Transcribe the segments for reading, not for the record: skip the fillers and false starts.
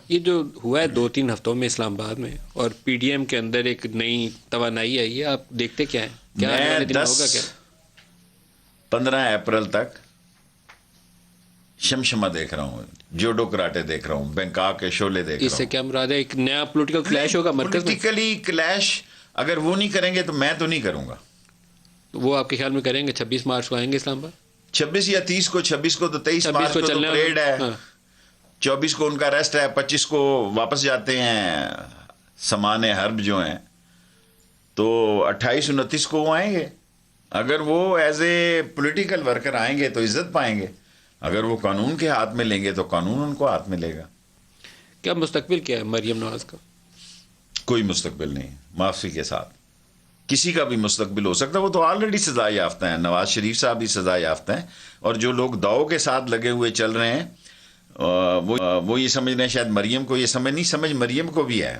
یہ جو ہوا ہے 2-3 ہفتوں میں اسلام آباد میں اور پی ڈی ایم کے اندر ایک نئی توانائی آئی ہے، آپ دیکھتے کیا ہیں؟ کیا آنے والے دن میں ہوگا؟ کیا 15 اپریل تک شمشمہ دیکھ رہا ہوں، جوڈو کراٹے دیکھ رہا ہوں، بینکاک کے شعلے دیکھ اس رہا سے ہوں. کیا مراد ہے؟ ایک نیا پولیٹیکل کلیش ہوگا مرکز میں؟ پولیٹیکلی کلیش اگر وہ نہیں کریں گے تو میں تو نہیں کروں گا. وہ آپ کے خیال میں کریں گے 26 مارچ کو آئیں گے اسلام آباد؟ 26 یا 30 کو، 26 کو تو 23 26 مارچ کو کو تو چلنے والا، پریڈ ہے، ہاں 24 کو ان کا ریسٹ ہے، 25 کو واپس جاتے ہیں سمان حرب جو ہیں، تو 28 29 کو وہ آئیں گے. اگر وہ ایز اے پولیٹیکل ورکر آئیں گے تو عزت پائیں گے، اگر وہ قانون کے ہاتھ میں لیں گے تو قانون ان کو ہاتھ میں لے گا. کیا مستقبل کیا ہے مریم نواز کا؟ کوئی مستقبل نہیں، معافی کے ساتھ کسی کا بھی مستقبل ہو سکتا ہے. وہ تو آلریڈی سزا یافتہ ہیں، نواز شریف صاحب بھی سزا یافتہ ہیں، اور جو لوگ داؤ کے ساتھ لگے ہوئے چل رہے ہیں وہ یہ سمجھ رہے ہیں شاید مریم کو یہ سمجھ مریم کو بھی ہے.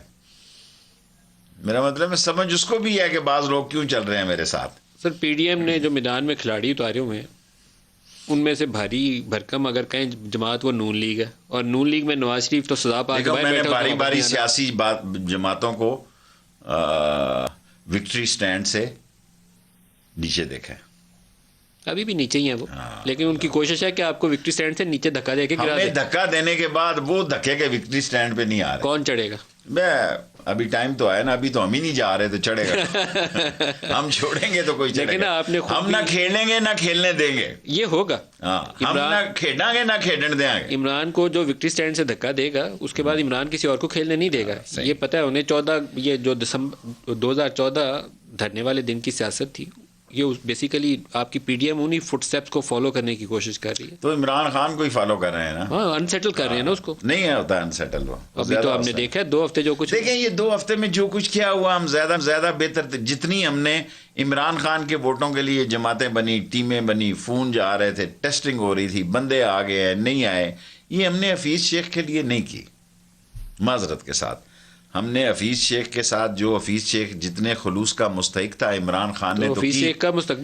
میرا مطلب ہے سمجھ اس کو بھی ہے کہ بعض لوگ کیوں چل رہے ہیں میرے ساتھ. سر پی ڈی ایم نے جو میدان میں کھلاڑی اتارے ہوئے ہیں ان میں سے بھاری بھرکم اگر کہیں جماعت وہ نون لیگ ہے، اور نون لیگ میں نواز شریف تو سزا پا کے دیکھو باہر میں نے بیٹھے ہوتے باری ہیں، باری واپس نہیں آنا۔ سیاسی جماعتوں کو وکٹری سٹینڈ سے نیچے دیکھا ہے. ابھی بھی نیچے ہی ہیں وہ، لیکن ان کی کوشش ہے کہ آپ کو وکٹری سٹینڈ سے نیچے دھکا دے کے گرا ہمیں دے۔ دھکا دینے کے بعد وہ دھکے کے وکٹری سٹینڈ پہ نہیں آ رہے. کون چڑھے گا؟ ابھی ٹائم تو آیا نا، ابھی تو ہم ہی نہیں جا رہے تو چڑھے گا. ہم چھوڑیں گے تو کوئی چڑھے لیکن گا. آپ نے خود ہم نہ کھیلیں گے نہ کھیلنے دیں گے. یہ ہوگا، ہاں ہم نہ کھیلیں گے نہ کھیلنے دیں گے. عمران کو جو وکٹری سٹینڈ سے دھکا دے گا اس کے بعد عمران کسی اور کو کھیلنے نہیں دے گا. یہ پتہ ہے انہیں 14 یہ جو دسمبر 2014 دھرنے والے دن کی سیاست تھی، یہ بیسیکلی آپ کی پی ڈی ایم انہی فٹ اسٹیپس کو فالو کرنے کی کوشش کر رہی ہے. تو عمران خان کو ہی فالو کر رہے ہیں نا. ہاں انسیٹل کر رہے ہیں نا اس کو. نہیں ہوتا انسیٹل وہ. ابھی تو ہم نے دیکھا ہے 2 ہفتے جو کچھ دیکھیں یہ 2 ہفتے میں جو کچھ کیا ہوا، ہم زیادہ بہتر تھے. جتنی ہم نے عمران خان کے ووٹوں کے لیے جماعتیں بنی، ٹیمیں بنی، فون جا رہے تھے، ٹیسٹنگ ہو رہی تھی، بندے آ گئے ہیں نہیں آئے، یہ ہم نے حفیظ شیخ کے لیے نہیں کی. معذرت کے ساتھ ہم نے حفیظ شیخ کے ساتھ جو حفیظ شیخ جتنے خلوص کا مستحق تھا عمران خان نے تو حفیظ کی. شیخ کا مستقبل